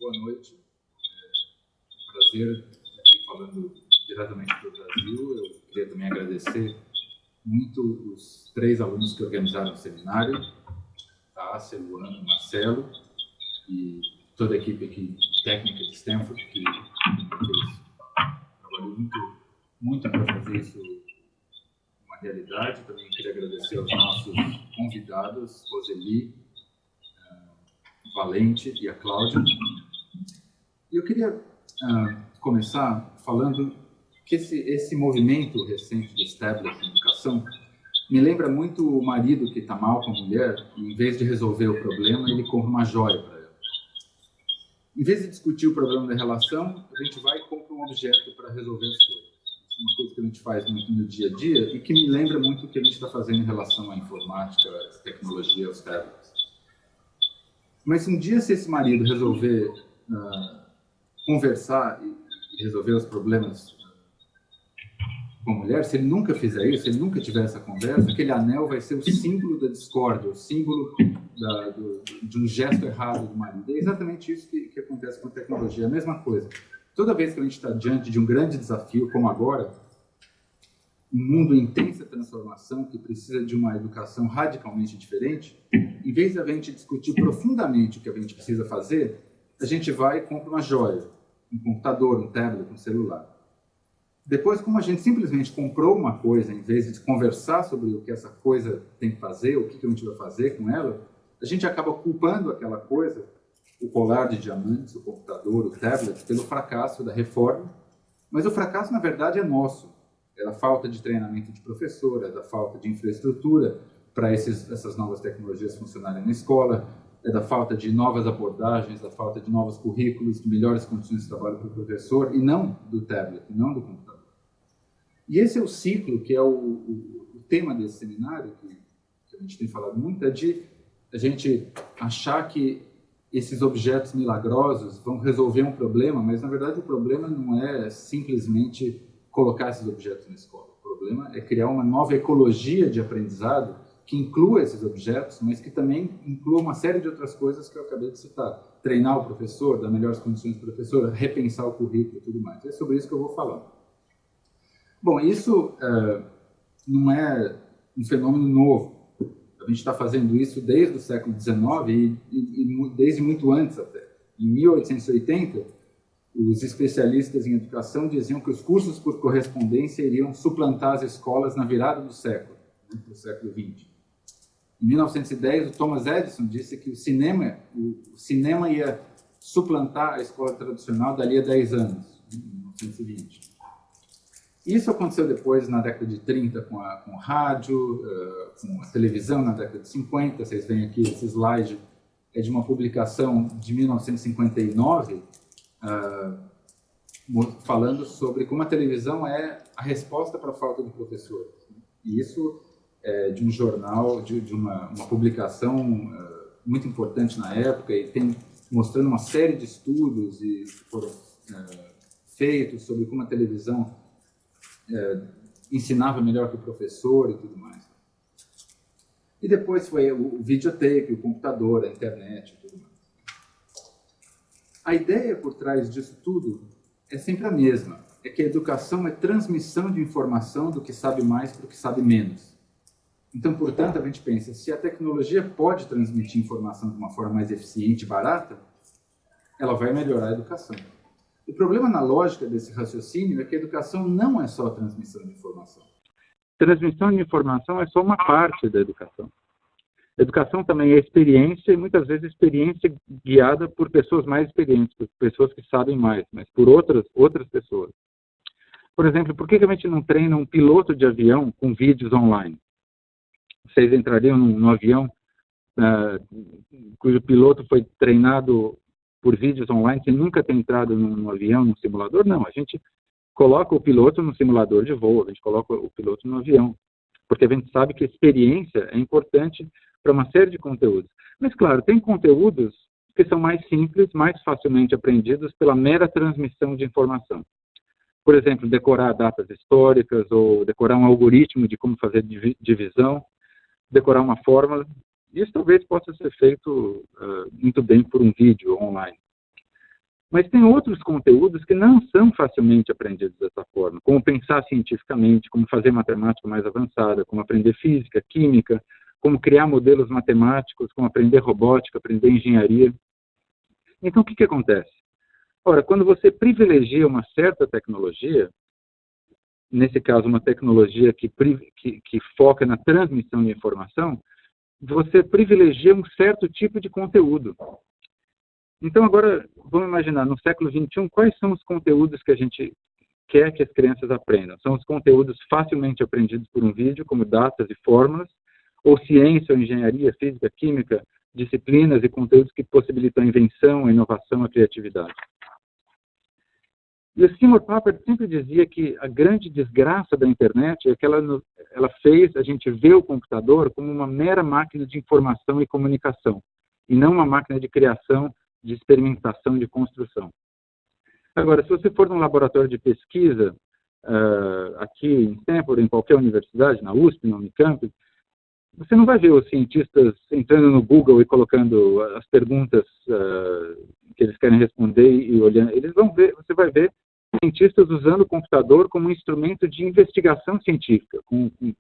boa noite. É um prazer estar aqui falando diretamente para o Brasil. Eu queria também agradecer muito os 3 alunos que organizaram o seminário, Tássia, Luana, Marcelo, e toda a equipe aqui técnica de Stanford, que trabalhou muito para fazer isso uma realidade. Também queria agradecer aos nossos convidados, Roseli, Valente e a Cláudia. E eu queria começar falando que esse movimento recente do tablet na educação me lembra muito o marido que está mal com a mulher e, em vez de resolver o problema, ele compra uma joia para ela. Em vez de discutir o problema da relação, a gente vai e compra um objeto para resolver as coisas. Isso é uma coisa que a gente faz muito no dia a dia e que me lembra muito o que a gente está fazendo em relação à informática, à tecnologia, aos tablets. Mas um dia, se esse marido resolver conversar e resolver os problemas com a mulher, se ele nunca fizer isso, se ele nunca tiver essa conversa, aquele anel vai ser o símbolo da discórdia, o símbolo de um gesto errado do marido. É exatamente isso que acontece com a tecnologia, é a mesma coisa. Toda vez que a gente está diante de um grande desafio, como agora, um mundo em intensa transformação que precisa de uma educação radicalmente diferente, em vez de a gente discutir profundamente o que a gente precisa fazer, a gente vai e compra uma joia, um computador, um tablet, um celular. Depois, como a gente simplesmente comprou uma coisa, em vez de conversar sobre o que essa coisa tem que fazer, o que a gente vai fazer com ela, a gente acaba culpando aquela coisa, o colar de diamantes, o computador, o tablet, pelo fracasso da reforma. Mas o fracasso, na verdade, é nosso. É da falta de treinamento de professor, é da falta de infraestrutura para essas novas tecnologias funcionarem na escola, é da falta de novas abordagens, da falta de novos currículos, de melhores condições de trabalho para o professor, e não do tablet, e não do computador. E esse é o ciclo, que é o tema desse seminário, que a gente tem falado muito, é de a gente achar que esses objetos milagrosos vão resolver um problema, mas, na verdade, o problema não é simplesmente colocar esses objetos na escola. O problema é criar uma nova ecologia de aprendizado que inclua esses objetos, mas que também inclua uma série de outras coisas que eu acabei de citar. Treinar o professor, dar melhores condições para o professor, repensar o currículo e tudo mais. É sobre isso que eu vou falar. Bom, isso não é um fenômeno novo. A gente está fazendo isso desde o século XIX e desde muito antes até. Em 1880, os especialistas em educação diziam que os cursos por correspondência iriam suplantar as escolas na virada do século, né, para o século XX. Em 1910, o Thomas Edison disse que o cinema ia suplantar a escola tradicional dali a 10 anos, em 1920. Isso aconteceu depois, na década de 30, com o rádio, com a televisão, na década de 50. Vocês veem aqui, esse slide é de uma publicação de 1959, falando sobre como a televisão é a resposta para a falta de professores. E isso é de um jornal, de uma publicação muito importante na época, e tem mostrando uma série de estudos que foram feitos sobre como a televisão ensinava melhor que o professor e tudo mais. E depois foi o videotape, o computador, a internet e tudo mais. A ideia por trás disso tudo é sempre a mesma. É que a educação é transmissão de informação do que sabe mais para o que sabe menos. Então, portanto, a gente pensa, se a tecnologia pode transmitir informação de uma forma mais eficiente e barata, ela vai melhorar a educação. O problema na lógica desse raciocínio é que a educação não é só a transmissão de informação. Transmissão de informação é só uma parte da educação. A educação também é experiência, e muitas vezes experiência guiada por pessoas mais experientes, por pessoas que sabem mais, mas por outras pessoas. Por exemplo, por que a gente não treina um piloto de avião com vídeos online? Vocês entrariam num avião cujo piloto foi treinado por vídeos online, sem nunca ter entrado num avião, num simulador? Não, a gente coloca o piloto no simulador de voo, a gente coloca o piloto no avião, porque a gente sabe que a experiência é importante para uma série de conteúdos. Mas, claro, tem conteúdos que são mais simples, mais facilmente aprendidos pela mera transmissão de informação. Por exemplo, decorar datas históricas, ou decorar um algoritmo de como fazer divisão, decorar uma fórmula. Isso talvez possa ser feito muito bem por um vídeo online. Mas tem outros conteúdos que não são facilmente aprendidos dessa forma, como pensar cientificamente, como fazer matemática mais avançada, como aprender física, química, como criar modelos matemáticos, como aprender robótica, aprender engenharia. Então, o que acontece? Ora, quando você privilegia uma certa tecnologia, nesse caso, uma tecnologia que foca na transmissão de informação, você privilegia um certo tipo de conteúdo. Então, agora, vamos imaginar, no século XXI, quais são os conteúdos que a gente quer que as crianças aprendam? São os conteúdos facilmente aprendidos por um vídeo, como datas e fórmulas, ou ciência, ou engenharia, física, química, disciplinas e conteúdos que possibilitam a invenção, a inovação, a criatividade. E o Seymour Papert sempre dizia que a grande desgraça da internet é que ela fez a gente ver o computador como uma mera máquina de informação e comunicação, e não uma máquina de criação, de experimentação, de construção. Agora, se você for num laboratório de pesquisa, aqui em Stanford, em qualquer universidade, na USP, na Unicamp, você não vai ver os cientistas entrando no Google e colocando as perguntas que eles querem responder e olhando. Você vai ver cientistas usando o computador como um instrumento de investigação científica,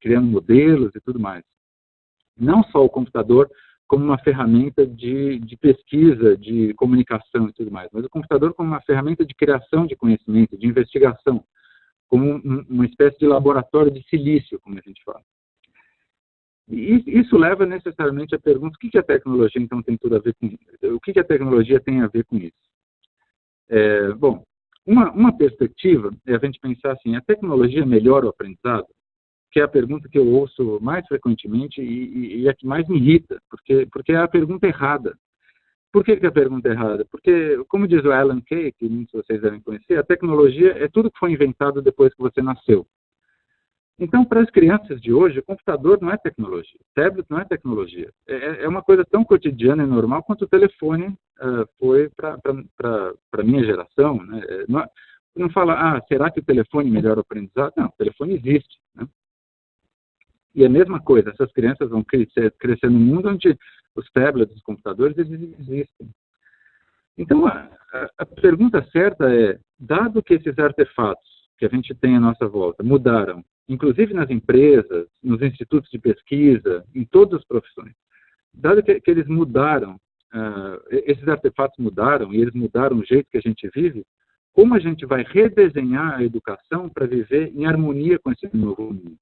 criando modelos e tudo mais. Não só o computador como uma ferramenta de pesquisa, de comunicação e tudo mais, mas o computador como uma ferramenta de criação de conhecimento, de investigação, como uma espécie de laboratório de silício, como a gente fala. E isso leva necessariamente à pergunta, o que a tecnologia, então, tem tudo a ver com isso? O que a tecnologia tem a ver com isso? Bom, uma perspectiva é a gente pensar assim, a tecnologia melhora o aprendizado? Que é a pergunta que eu ouço mais frequentemente e a que mais me irrita, porque é a pergunta errada. Por que a pergunta é errada? Porque, como diz o Alan Kay, que muitos de vocês devem conhecer, a tecnologia é tudo que foi inventado depois que você nasceu. Então, para as crianças de hoje, o computador não é tecnologia, o tablet não é tecnologia. É uma coisa tão cotidiana e normal quanto o telefone foi para a minha geração. Né? Não fala, será que o telefone melhora o aprendizado? Não, o telefone existe. Né? E a mesma coisa, essas crianças vão crescer num mundo onde os tablets, os computadores, eles existem. Então, a pergunta certa é, dado que esses artefatos que a gente tem à nossa volta mudaram, inclusive nas empresas, nos institutos de pesquisa, em todas as profissões, dado que eles mudaram, esses artefatos mudaram, e eles mudaram o jeito que a gente vive, como a gente vai redesenhar a educação para viver em harmonia com esse novo mundo?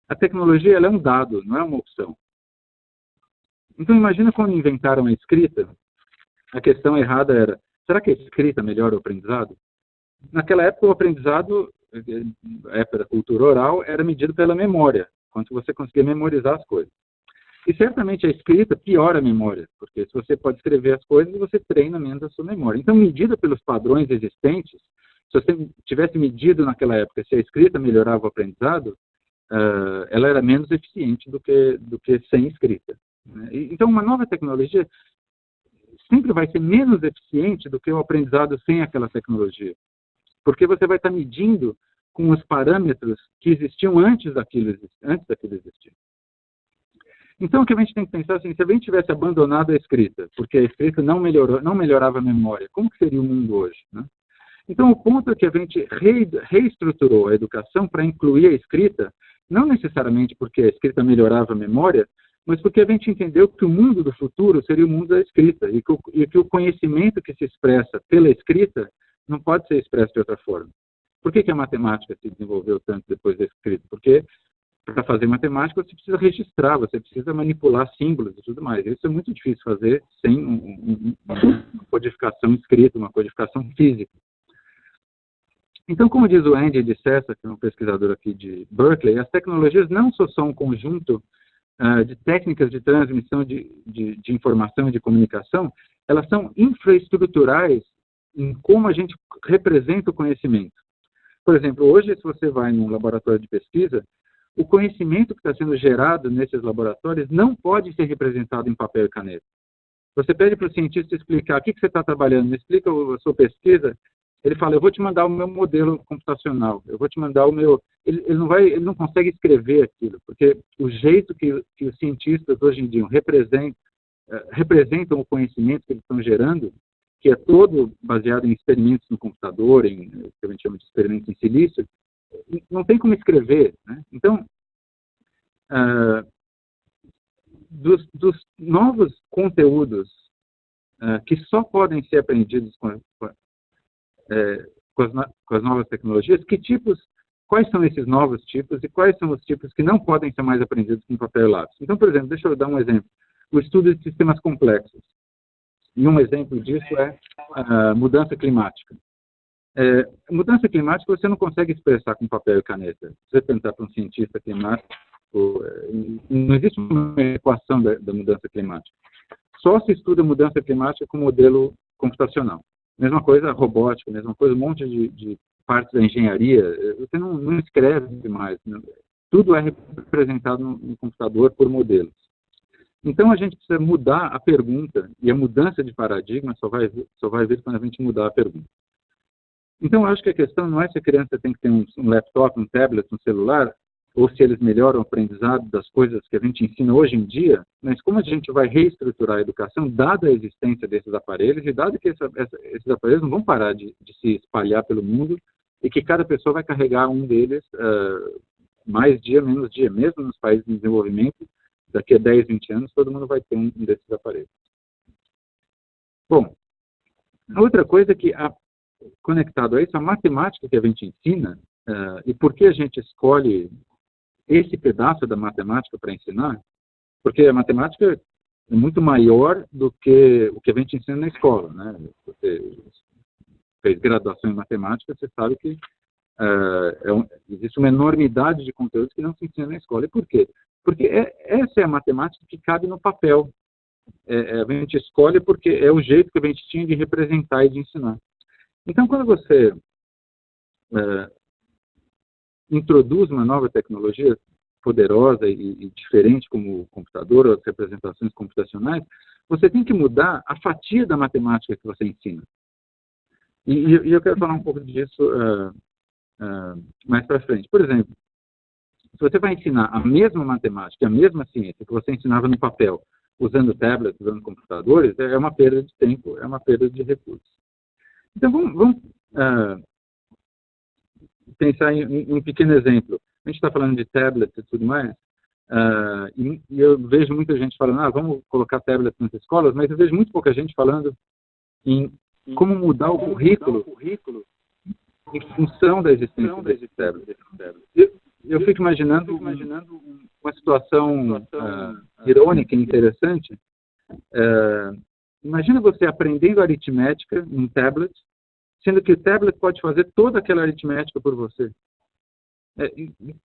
A tecnologia ela é um dado, não é uma opção. Então, imagina quando inventaram a escrita, a questão errada era, será que a escrita melhora o aprendizado? Naquela época, o aprendizado, a época da cultura oral, era medido pela memória, quanto você conseguia memorizar as coisas. E certamente a escrita piora a memória, porque se você pode escrever as coisas, você treina menos a sua memória. Então, medida pelos padrões existentes, se você tivesse medido naquela época se a escrita melhorava o aprendizado, ela era menos eficiente do que sem escrita. Né? Então, uma nova tecnologia sempre vai ser menos eficiente do que o aprendizado sem aquela tecnologia. Porque você vai estar medindo com os parâmetros que existiam antes daquilo existir. Então, o que a gente tem que pensar assim, se a gente tivesse abandonado a escrita, porque a escrita não melhorava a memória, como que seria o mundo hoje? Né? Então, o ponto é que a gente reestruturou a educação para incluir a escrita, não necessariamente porque a escrita melhorava a memória, mas porque a gente entendeu que o mundo do futuro seria o mundo da escrita, e que o conhecimento que se expressa pela escrita não pode ser expresso de outra forma. Por que a matemática se desenvolveu tanto depois da escrita? Porque para fazer matemática você precisa registrar, você precisa manipular símbolos e tudo mais. Isso é muito difícil fazer sem uma codificação escrita, uma codificação física. Então, como diz o Andy de Sessa, que é um pesquisador aqui de Berkeley, as tecnologias não só são um conjunto de técnicas de transmissão de informação e de comunicação, elas são infraestruturais em como a gente representa o conhecimento. Por exemplo, hoje, se você vai num laboratório de pesquisa, o conhecimento que está sendo gerado nesses laboratórios não pode ser representado em papel e caneta. Você pede para o cientista explicar o que você está trabalhando, me explica a sua pesquisa. Ele fala, eu vou te mandar o meu modelo computacional, eu vou te mandar o meu... Ele não consegue escrever aquilo, porque o jeito que os cientistas hoje em dia representam o conhecimento que eles estão gerando, que é todo baseado em experimentos no computador, em o que a gente chama de experimentos em silício, não tem como escrever, né? Então, dos novos conteúdos que só podem ser aprendidos com as novas tecnologias, quais são esses novos tipos e quais são os tipos que não podem ser mais aprendidos com papel e lápis? Então, por exemplo, deixa eu dar um exemplo. O estudo de sistemas complexos. E um exemplo disso é a mudança climática. Mudança climática você não consegue expressar com papel e caneta. Se você perguntar para um cientista climático, não existe uma equação da mudança climática. Só se estuda mudança climática com modelo computacional. Mesma coisa robótica, mesma coisa, um monte de partes da engenharia. Você não escreve mais. Né? Tudo é representado no computador por modelos. Então, a gente precisa mudar a pergunta, e a mudança de paradigma só vai vir quando a gente mudar a pergunta. Então, eu acho que a questão não é se a criança tem que ter um laptop, um tablet, um celular, ou se eles melhoram o aprendizado das coisas que a gente ensina hoje em dia, mas como a gente vai reestruturar a educação, dada a existência desses aparelhos, e dado que esses aparelhos não vão parar de se espalhar pelo mundo, e que cada pessoa vai carregar um deles mais dia, menos dia, mesmo nos países em desenvolvimento, daqui a 10, 20 anos, todo mundo vai ter um desses aparelhos. Bom, a outra coisa que, conectado a isso, a matemática que a gente ensina, e por que a gente escolhe esse pedaço da matemática para ensinar, porque a matemática é muito maior do que o que a gente ensina na escola, né? Você fez graduação em matemática, você sabe que existe uma enormidade de conteúdos que não se ensina na escola. E por quê? Porque essa é a matemática que cabe no papel. A gente escolhe porque é o jeito que a gente tinha de representar e de ensinar. Então, quando você introduz uma nova tecnologia poderosa e diferente como o computador ou as representações computacionais, você tem que mudar a fatia da matemática que você ensina. E eu quero falar um pouco disso mais para frente. Por exemplo, se você vai ensinar a mesma matemática, a mesma ciência que você ensinava no papel, usando tablets, usando computadores, é uma perda de tempo, é uma perda de recursos. Então, vamos pensar em um pequeno exemplo. A gente está falando de tablets e tudo mais, e eu vejo muita gente falando, vamos colocar tablets nas escolas, mas eu vejo muito pouca gente falando em como mudar o currículo em função da existência desses tablets. Eu fico imaginando uma situação irônica e interessante. Imagina você aprendendo aritmética em tablet, sendo que o tablet pode fazer toda aquela aritmética por você.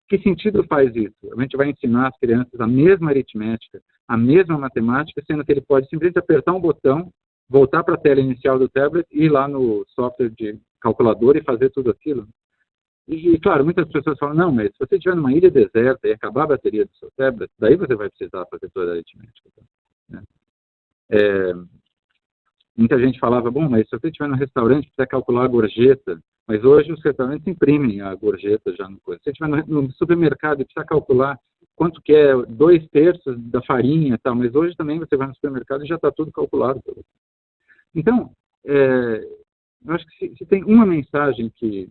Que sentido faz isso? A gente vai ensinar as crianças a mesma aritmética, a mesma matemática, sendo que ele pode simplesmente apertar um botão, voltar para a tela inicial do tablet, ir lá no software de calculador e fazer tudo aquilo. E, claro, muitas pessoas falam, não, mas se você estiver numa ilha deserta e acabar a bateria do seu tablet, daí você vai precisar fazer toda a aritmética. Né? Muita gente falava, bom, mas se você estiver no restaurante, precisa calcular a gorjeta, mas hoje os restaurantes imprimem a gorjeta já no coisa. Se você estiver no supermercado e precisa calcular quanto que é 2/3 da farinha e tal, mas hoje também você vai no supermercado e já está tudo calculado. Então, eu acho que se tem uma mensagem que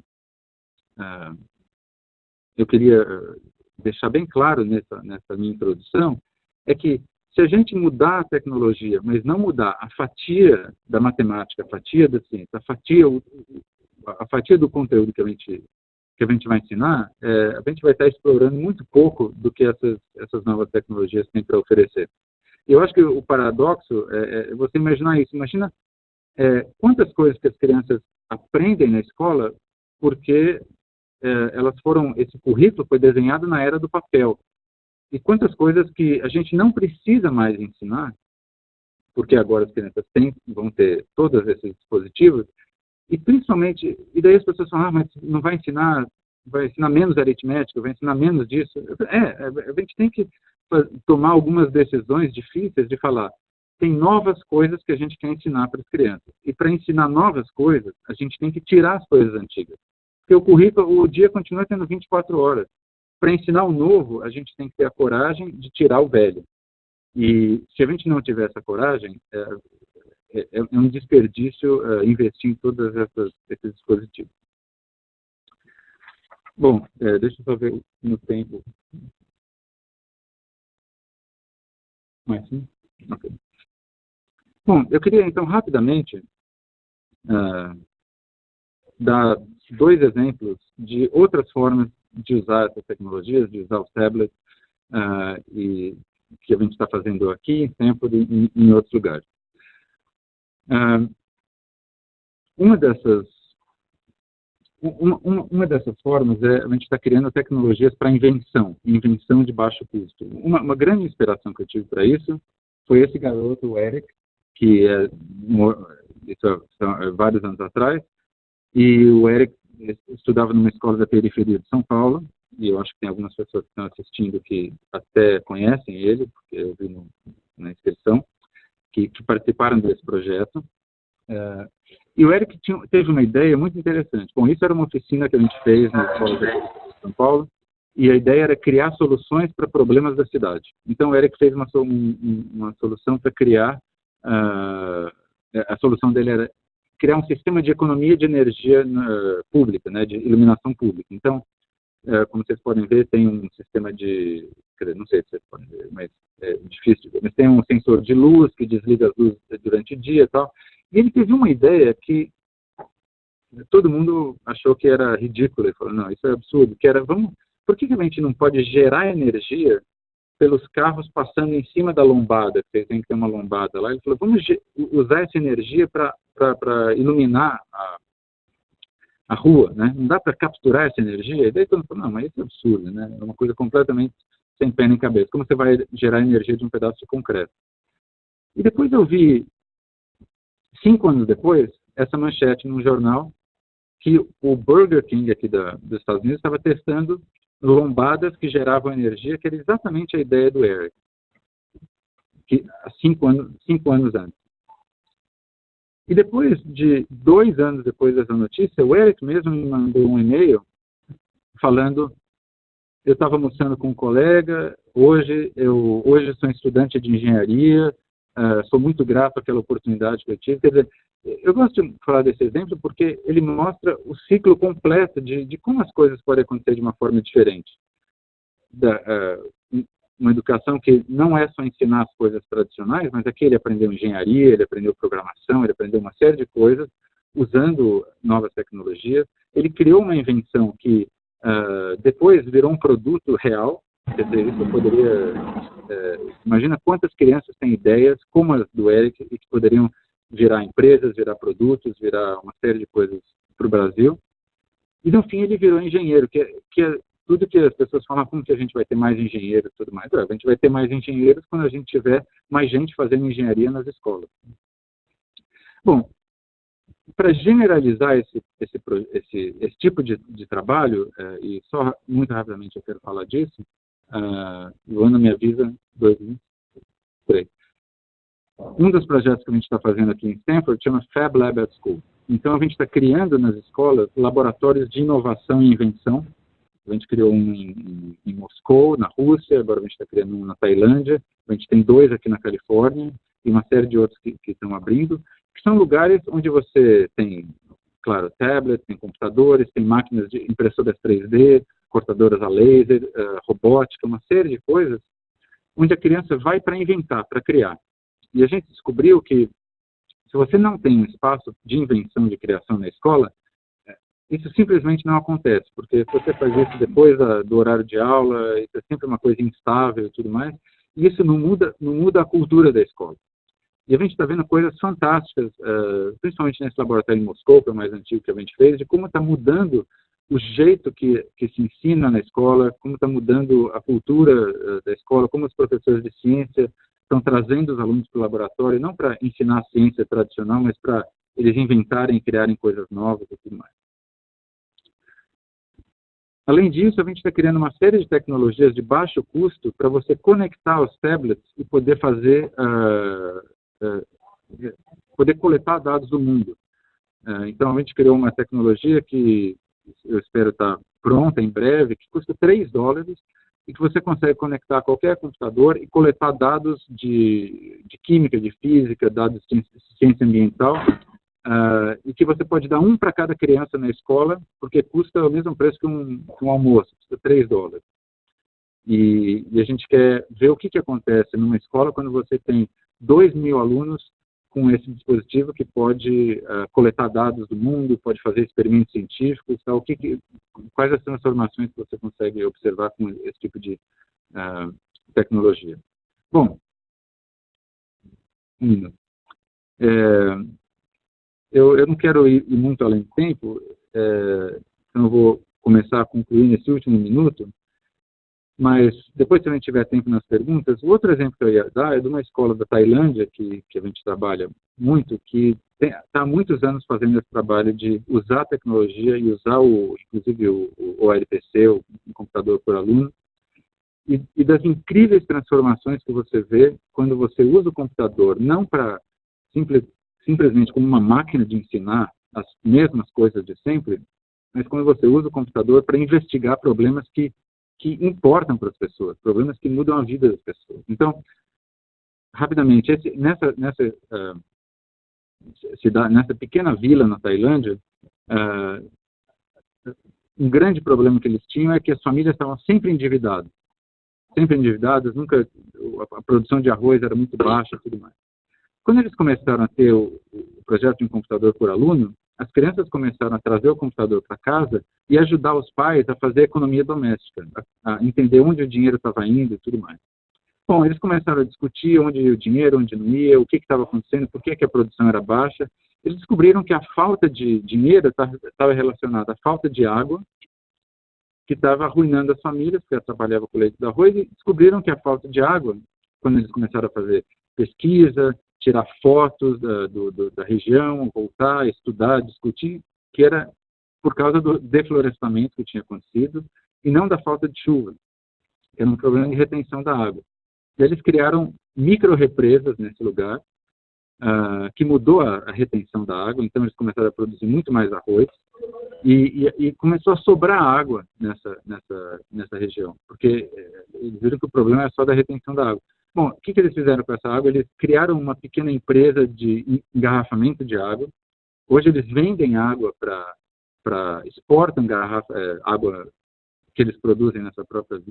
eu queria deixar bem claro nessa minha introdução, é que se a gente mudar a tecnologia, mas não mudar a fatia da matemática, a fatia da ciência, a fatia do conteúdo que a gente vai ensinar, a gente vai estar explorando muito pouco do que essas novas tecnologias têm para oferecer. Eu acho que o paradoxo é você imaginar isso. Imagina quantas coisas que as crianças aprendem na escola porque esse currículo foi desenhado na era do papel. E quantas coisas que a gente não precisa mais ensinar, porque agora as crianças vão ter todos esses dispositivos, e principalmente, e daí as pessoas falam, mas não vai ensinar menos aritmética, vai ensinar menos disso. A gente tem que tomar algumas decisões difíceis de falar, tem novas coisas que a gente quer ensinar para as crianças. E para ensinar novas coisas, a gente tem que tirar as coisas antigas. Porque o currículo, o dia continua tendo 24 horas. Para ensinar o novo, a gente tem que ter a coragem de tirar o velho. E se a gente não tiver essa coragem, é um desperdício investir em todos esses dispositivos. Bom, deixa eu só ver no tempo. Mais sim? Ok. Bom, eu queria, então, rapidamente dar 2 exemplos de outras formas de usar essas tecnologias, de usar os tablets, e que a gente está fazendo aqui em Stanford e em outros lugares. Uma dessas formas é a gente está criando tecnologias para invenção de baixo custo. Uma grande inspiração que eu tive para isso foi esse garoto, o Eric, que isso há vários anos atrás, e o Eric estudava numa escola da periferia de São Paulo, e eu acho que tem algumas pessoas que estão assistindo que até conhecem ele, porque eu vi na inscrição, que participaram desse projeto. E o Eric teve uma ideia muito interessante. Bom, isso era uma oficina que a gente fez na escola de São Paulo, e a ideia era criar soluções para problemas da cidade. Então, o Eric fez uma solução para criar, a solução dele era criar um sistema de economia de energia pública, né, de iluminação pública. Então, como vocês podem ver, tem um sistema de, não sei se vocês podem ver, mas é difícil de ver, mas tem um sensor de luz que desliga as luzes durante o dia e tal. E ele teve uma ideia que todo mundo achou que era ridícula. Ele falou, não, isso é absurdo. Que era, por que a gente não pode gerar energia pelos carros passando em cima da lombada? Vocês têm que ter uma lombada lá. Ele falou, vamos usar essa energia para iluminar a rua, né? Não dá para capturar essa energia? E daí todo mundo falou, não, mas isso é absurdo, né? É uma coisa completamente sem pé nem cabeça. Como você vai gerar energia de um pedaço de concreto? E depois eu vi, 5 anos depois, essa manchete num jornal que o Burger King aqui dos Estados Unidos estava testando lombadas que geravam energia, que era exatamente a ideia do Eric, que 5 anos antes. E depois de 2 anos depois dessa notícia, o Eric mesmo me mandou um e-mail falando, eu estava almoçando com um colega, hoje sou um estudante de engenharia, sou muito grato àquela oportunidade que eu tive. Quer dizer, eu gosto de falar desse exemplo porque ele mostra o ciclo completo de como as coisas podem acontecer de uma forma diferente. Uma educação que não é só ensinar as coisas tradicionais, mas aqui ele aprendeu engenharia, ele aprendeu programação, ele aprendeu uma série de coisas usando novas tecnologias. Ele criou uma invenção que depois virou um produto real. Quer dizer, isso poderia... imagina quantas crianças têm ideias como as do Eric e que poderiam virar empresas, virar produtos, virar uma série de coisas para o Brasil. E, no fim, ele virou engenheiro, que é tudo que as pessoas falam, como que a gente vai ter mais engenheiros e tudo mais. A gente vai ter mais engenheiros quando a gente tiver mais gente fazendo engenharia nas escolas. Bom, para generalizar esse tipo de trabalho, e só muito rapidamente eu quero falar disso, o Ana me avisa, 2 minutos, 3. Um dos projetos que a gente está fazendo aqui em Stanford chama Fab Lab at School. Então, a gente está criando nas escolas laboratórios de inovação e invenção. A gente criou um em Moscou, na Rússia, agora a gente está criando um na Tailândia, a gente tem 2 aqui na Califórnia, e uma série de outros que estão abrindo, que são lugares onde você tem, claro, tablets, tem computadores, tem máquinas de impressoras 3D, cortadoras a laser, robótica, uma série de coisas, onde a criança vai para inventar, para criar. E a gente descobriu que, se você não tem um espaço de invenção, de criação na escola, isso simplesmente não acontece, porque se você faz isso depois do horário de aula, isso é sempre uma coisa instável e tudo mais, e isso não muda a cultura da escola. E a gente está vendo coisas fantásticas, principalmente nesse laboratório em Moscou, que é o mais antigo que a gente fez, de como está mudando o jeito que se ensina na escola, como está mudando a cultura da escola, como os professores de ciência estão trazendo os alunos para o laboratório, não para ensinar a ciência tradicional, mas para eles inventarem e criarem coisas novas e tudo mais. Além disso, a gente está criando uma série de tecnologias de baixo custo para você conectar os tablets e poder fazer, poder coletar dados do mundo. Então, a gente criou uma tecnologia que eu espero estar pronta em breve, que custa $3, e que você consegue conectar a qualquer computador e coletar dados de química, de física, dados de ciência ambiental, e que você pode dar um para cada criança na escola, porque custa o mesmo preço que um almoço, custa $3. E a gente quer ver o que acontece numa escola quando você tem 2.000 alunos com esse dispositivo que pode coletar dados do mundo, pode fazer experimentos científicos, tal, quais as transformações que você consegue observar com esse tipo de tecnologia. Bom, um minuto. Eu não quero ir muito além do tempo, então eu vou começar a concluir nesse último minuto, mas depois, se a gente tiver tempo nas perguntas, o outro exemplo que eu ia dar é de uma escola da Tailândia, que a gente trabalha muito, que está há muitos anos fazendo esse trabalho de usar a tecnologia e usar, inclusive, o OLPC, o computador por aluno, e das incríveis transformações que você vê quando você usa o computador, não para simplesmente como uma máquina de ensinar as mesmas coisas de sempre, mas quando você usa o computador para investigar problemas que importam para as pessoas, problemas que mudam a vida das pessoas. Então, rapidamente, nessa pequena vila na Tailândia, um grande problema que eles tinham é que as famílias estavam sempre endividadas, nunca, a produção de arroz era muito baixa e tudo mais. Quando eles começaram a ter o projeto de um computador por aluno, as crianças começaram a trazer o computador para casa e ajudar os pais a fazer a economia doméstica, a entender onde o dinheiro estava indo e tudo mais. Bom, eles começaram a discutir onde ia o dinheiro, onde não ia, o que estava acontecendo, por que a produção era baixa. Eles descobriram que a falta de dinheiro estava relacionada à falta de água, que estava arruinando as famílias, porque trabalhavam com leite de arroz, e descobriram que a falta de água, quando eles começaram a fazer pesquisa, tirar fotos da região, voltar, estudar, discutir, que era por causa do deflorestamento que tinha acontecido e não da falta de chuva, que era um problema de retenção da água. E eles criaram micro-represas nesse lugar, que mudou a retenção da água, então eles começaram a produzir muito mais arroz e começou a sobrar água nessa região, porque eles viram que o problema é só da retenção da água. Bom, o que eles fizeram com essa água? Eles criaram uma pequena empresa de engarrafamento de água. Hoje eles vendem água exportam água que eles produzem nessa própria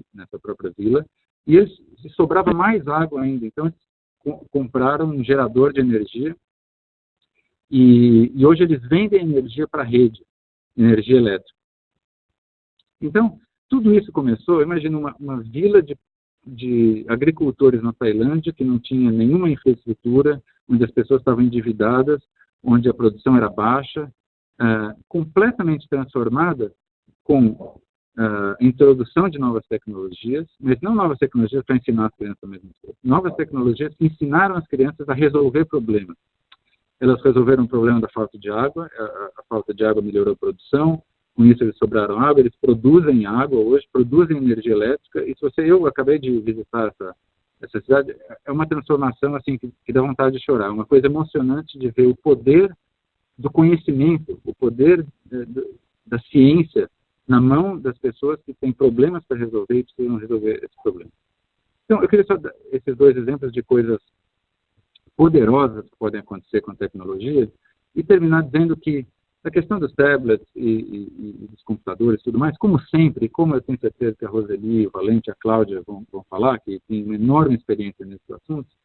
vila, e sobrava mais água ainda. Então, eles compraram um gerador de energia, e hoje eles vendem energia para a rede, energia elétrica. Então, tudo isso começou, imagina uma vila de agricultores na Tailândia, que não tinha nenhuma infraestrutura, onde as pessoas estavam endividadas, onde a produção era baixa, completamente transformada com a introdução de novas tecnologias, mas não novas tecnologias para ensinar as crianças a mesma coisa. Novas tecnologias que ensinaram as crianças a resolver problemas. Elas resolveram o problema da falta de água, a falta de água melhorou a produção, com isso eles sobraram água, eles produzem água hoje, produzem energia elétrica, e eu acabei de visitar essa cidade, é uma transformação assim que dá vontade de chorar, uma coisa emocionante de ver o poder do conhecimento, o poder da ciência na mão das pessoas que têm problemas para resolver e precisam resolver esse problema. Então, eu queria só dar esses dois exemplos de coisas poderosas que podem acontecer com a tecnologia e terminar dizendo que a questão dos tablets e dos computadores e tudo mais, como sempre, como eu tenho certeza que a Roseli, o Valente e a Cláudia vão falar, que tem uma enorme experiência nesses assuntos,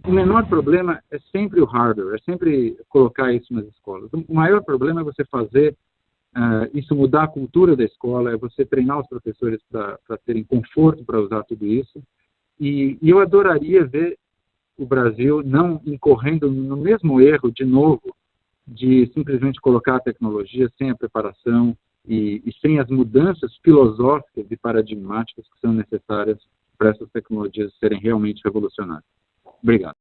o menor problema é sempre o hardware, é sempre colocar isso nas escolas. O maior problema é você fazer isso mudar a cultura da escola, é você treinar os professores para terem conforto para usar tudo isso. E eu adoraria ver o Brasil não incorrendo no mesmo erro, de novo, de simplesmente colocar a tecnologia sem a preparação e sem as mudanças filosóficas e paradigmáticas que são necessárias para essas tecnologias serem realmente revolucionárias. Obrigado.